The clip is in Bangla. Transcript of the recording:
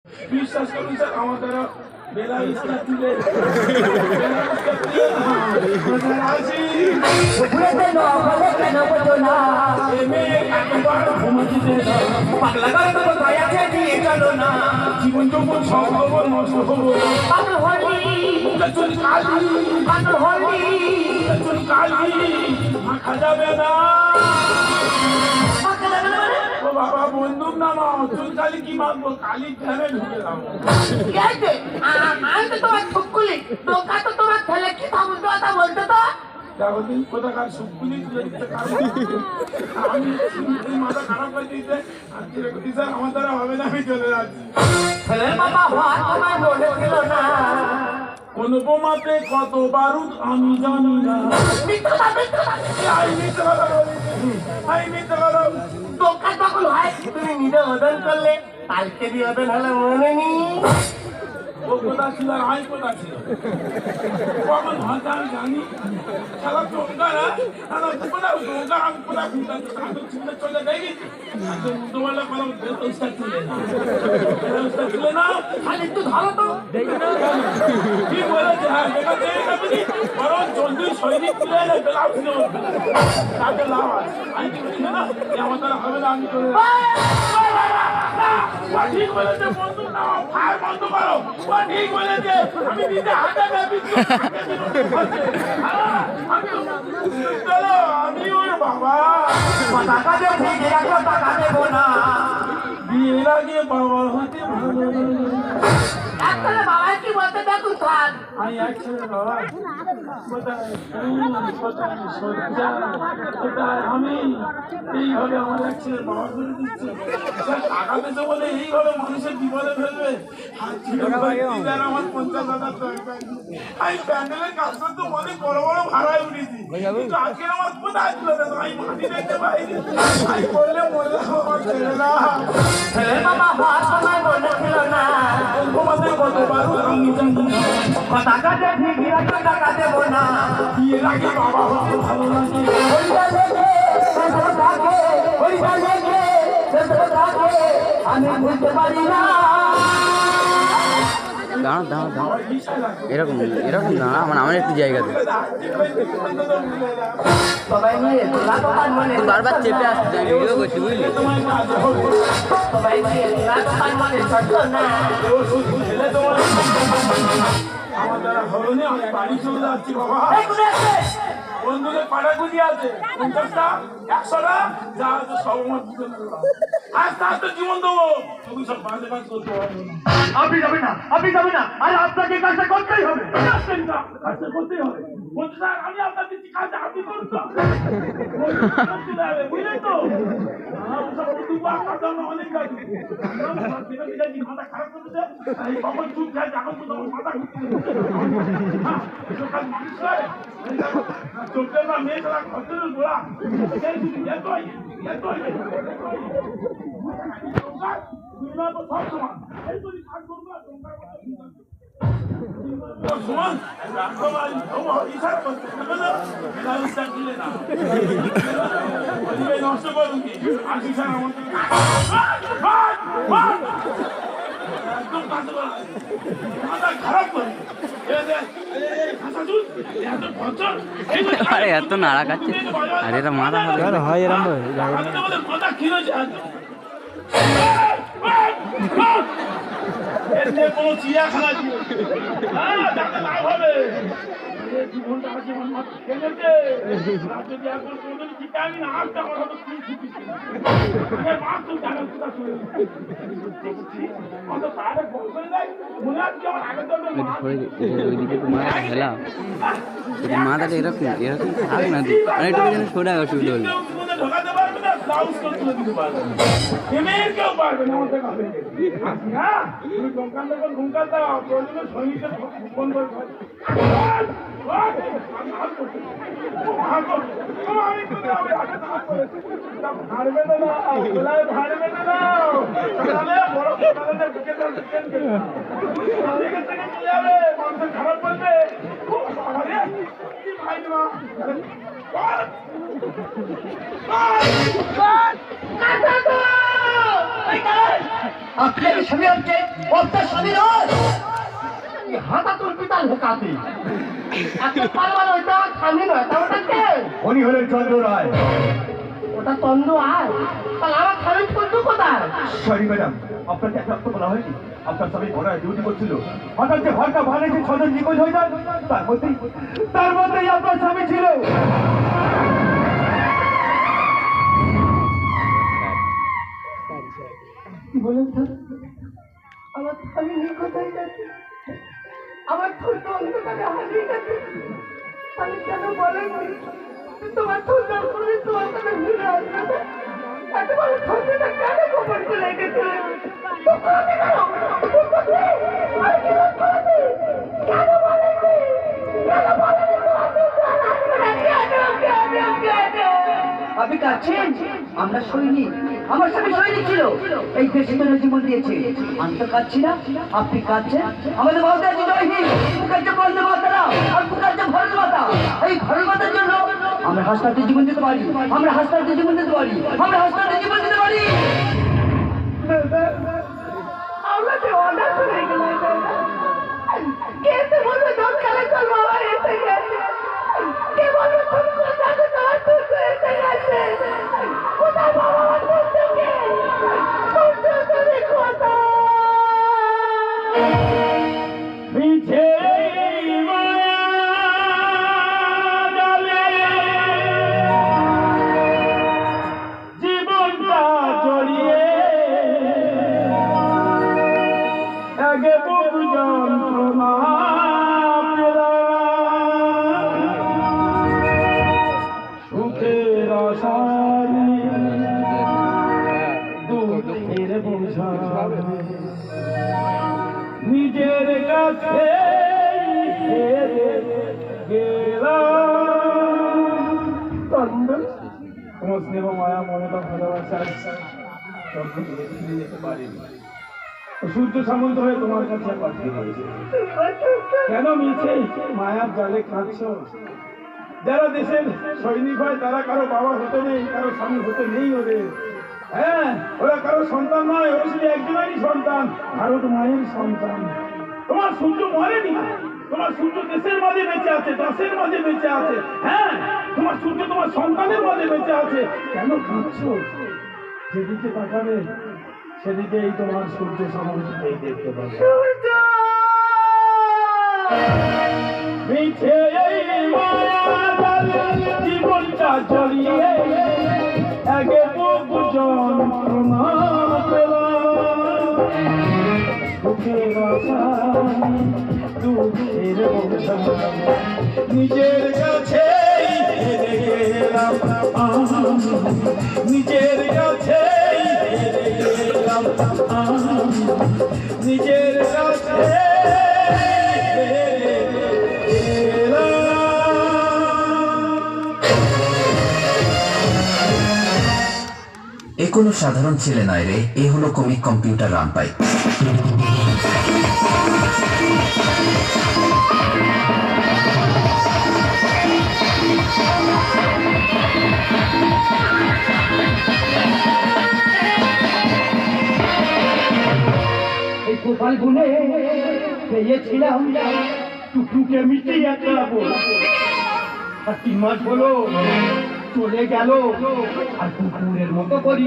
বিশ্বাস করুন স্যার আমার দ্বারা বেলা ইস্তা তুলে জীবন যখন সম্ভব নষ্ট হবো মাখা যাবে না। বাবা বন্দুক নামাও, চুল কালি কি মারবো, কালি ধ্যানে ঢুকে যাবো। আমি তো তোমার ঠুকুলি টোকা তো তোমার ছেলে কি থামুন কথা বলতো তো দিন কোথাকার সুকুলি তুলে দিতে আমি মাথা খারাপ করে দিতে আমার দ্বারা হবে না, আমি চলে যাচ্ছি। ছেলের বাবা হওয়ার তোমার মনে ছিল না। কোন বোমাতে কত বারুদ আমি জানি না। টোকা তখন হয় তুমি নিজে ওজন করলে, কালকে দিয়ে ওজন হলে মনে নি ও কোথা ছিল আর আই কোথা ছিল কখন ভাষা আমি জানি। সারা টোকা না সারা কোথা টোকা আমি কোথা চলে যাই তোমার কোনো ব্যবস্থা ছিল না খালি একটু ধরো তো কি বলেছে। হ্যাঁ বরং জলদি সৈনিক তুলে এলে বেলাও ছিল তাকে লাভ আছে। আমি বলছি না আমার দ্বারা হবে না, আমি চলে ঠিক বলেছে। বন্ধু নাও ফায়ার বন্ধ করো, ঠিক বলেছে। আমি নিজে হাতে চলো আমি ওর বাবা টাকা দিয়ে ঠিক রাখো, টাকা দেবো না। বিয়ের আগে বাবা হতে ভালো আসলে বাবা কি বলতে দেখুন স্যার, আমি এক ছেলে বাবা আমি এইভাবে আমার এক ছেলে বাবা করে দিচ্ছে। টাকা দিতে বলে এইভাবে মানুষের বিপদে ফেলবে। আমার 50,000 টাকা আমি প্যান্ডেলের কাজ করতে অনেক বড় বড় ভাড়ায় উঠেছি, কিন্তু আজকে আমার কোথায় ছিল না, আমি মাটি দেখতে পাইনি। আমি বললে মরে আমার ছেলে না, ছেলের বাবা হওয়ার সময় মনে ছিল না। তোমাদের কতবার আমি জানি না। টাকা দিয়ে ঠিক রাখো, টাকা দেবো না। বিয়ের আগে বাবা হতে ভালো লাগে। আমি বুঝতে পারি না। দাঁড়া দাঁড়া দাঁড়া এরকম এরকম দাঁড়া মানে আমার একটু জায়গাতে সবাই মিলে তোলা দোকান মনে বারবার চেপে আসছে, আমি ভিডিও করছি বুঝলি। সবাই মিলে তোলা দোকান মনে সত্য না। আমার দ্বারা হলো না, আমি বাড়ি চলে যাচ্ছি বাবা। বন্ধুদের পাড়াগুলি আছে 50টা 100টা যা আছে সব আমার দিতে আস্তে আস্তে জীবন দেবো। তুমি সব বাজে কাজ করতে পারবো না। আপনি যাবেন না, আপনি যাবেন না, আর আপনাকে কাজটা করতেই হবে। কাজটা করতেই হবে। বলতে স্যার আমি আপনার দিচ্ছি কাজটা আপনি করুন না। বুঝলেন তো দুবার কাজ আমরা অনেক কাজ মাথা খারাপ করতে কখন চুপ খায় এখন তো মাথা ঘুরতে মানুষ হয় চোখের না মেয়ে তারা খরচের গোড়া সব সমান সমান নষ্ট করুন কি আশি স্যার আমাকে একদম কাছে মাথা খারাপ করে আরে এত নাড়া কাচ্ছে, আরে এটা মাথা হয় এরকম কথা খিলেছে কোনো চিড়িয়াখানা লাভ হবে। জীবনটা আছে খেলেছে যদি এখন কোনোদিন ঠিক আমি না আসতে আমার হয়তো খুব খুশি ছিল মাছ তো জানা কোথা চলে অত তাহলে বল করে দেয় মনে হচ্ছে আমার আগের দলে ওইদিকে তো মাথা খেলা মাথাটা এরকম এরকম থাক না, মানে একটু যেন সরে অসুবিধা হলো। ঢোকাতে পারবে না, ব্লাউজ করে তুলে দিতে পারবে না, পেমেন্ট কেউ পারবে না আমাদের কাছে। না তুমি দোকান দোকান ঘুমকাল দাও, প্রয়োজনে সৈনিকের ফোন করে খারাপ করবে আপনার ছবি হচ্ছে আপনার স্বামী নয়। হাতা তোর পিতার ঢোকাতে এত পারবার ওইটা স্বামী নয়, তা ওটা কে? উনি হলেন চন্দ্র রায়। ওটা তন্দ আয়, তাহলে আমার স্বামী চন্দ্র কোথায়? সরি ম্যাডাম, আপনাকে একটা তো বলা হয়নি। আপনার স্বামী ঘোড়ায় ডিউটি করছিল, হঠাৎ যে ঘরটা ভাড়া যে 6 জন নিখোঁজ হয়ে যায়, তার মধ্যেই আপনার স্বামী ছিল। কি বলেন স্যার? আমার স্বামী নিখোঁজ হয়ে গেছে, আমার ছোট অন্ধকারে হারিয়ে গেছে। আমি কেন বলেনি তোমার ছোট করে তোমার কাছে ফিরে আসবে না? এত বড় ছোটটা কেন গোপন করে রেখেছিলে? আপনি কাঁদছেন? আমরা সৈনিক, আমার সাথে সৈনিক ছিল, এই দেশের জন্য জীবন দিয়েছে। আমি তো কাঁদছি না, আপনি কাঁদছেন। আমাদের ভারত আছে জয়হীন, কাছে বন্দে মাতারা আর কাছে ভারত মাতা। এই ভারত মাতার জন্য আমরা হাসপাতালে জীবন দিতে পারি, আমরা হাসপাতালে জীবন দিতে পারি, আমরা হাসপাতালে জীবন দিতে পারি। আমরা যে অনাথ হয়ে গেলাম, কে তো বলবে দরকারে তোর বাবা এসে গেছে, কে বলবে খুব কথা তোমার তুই এসে গেছে, কোথায় বাবা আমার তুই কথা মিছে মায়া জালে জীবনটা জড়িয়ে আগে বুক যন্ত্রণা পেলাম, সুখের আশায় দুঃখের বোঝা নিজের কাছে গেলাম। তোমার স্নেহ মায়া মমতা ভালোবাসা ফিরে যেতে পারিনি, সূর্য সামন্ত হয়ে তোমার কাছে পাঠিয়ে দিয়েছে। কেন মিছে মায়ার জালে কাঁদছ? যারা দেশের সৈনিক হয় তারা কারো বাবা হতে নেই, কারো স্বামী হতে নেই ওদের। হ্যাঁ, ওরা কারো সন্তান নয়, ওরা শুধু একজনেরই সন্তান, ভারত মায়ের সন্তান। তোমার সূর্য মরেনি, তোমার সূর্য দেশের মাঝে বেঁচে আছে, দাসের মাঝে বেঁচে আছে। হ্যাঁ, তোমার সূর্য তোমার সন্তানের মাঝে বেঁচে আছে। কেন কাঁদছ? যেদিকে তাকাবে সেদিকেই তোমার সূর্য সমুদ্রকেই দেখতে পাবে। মিছে এই মায়া জালে জীবনটা জড়িয়ে আগে বুক যন্ত্রণা পেলাম, সুখের আশায় দুঃখের বোঝা নিজের কাছে হেরে গেলাম, নিজের কাছে হেরে গেলাম, নিজের কাছে এ কোনো সাধারণ ছেলে নয় রে, এ হলো কমিক কম্পিউটার রামপাই। এই গোপাল গুনে পেয়েছিলাম টুকটুকে মিটিয়ে খাবো, আর 3 মাস হলো চলে গেল, আর কুকুরের মতো করি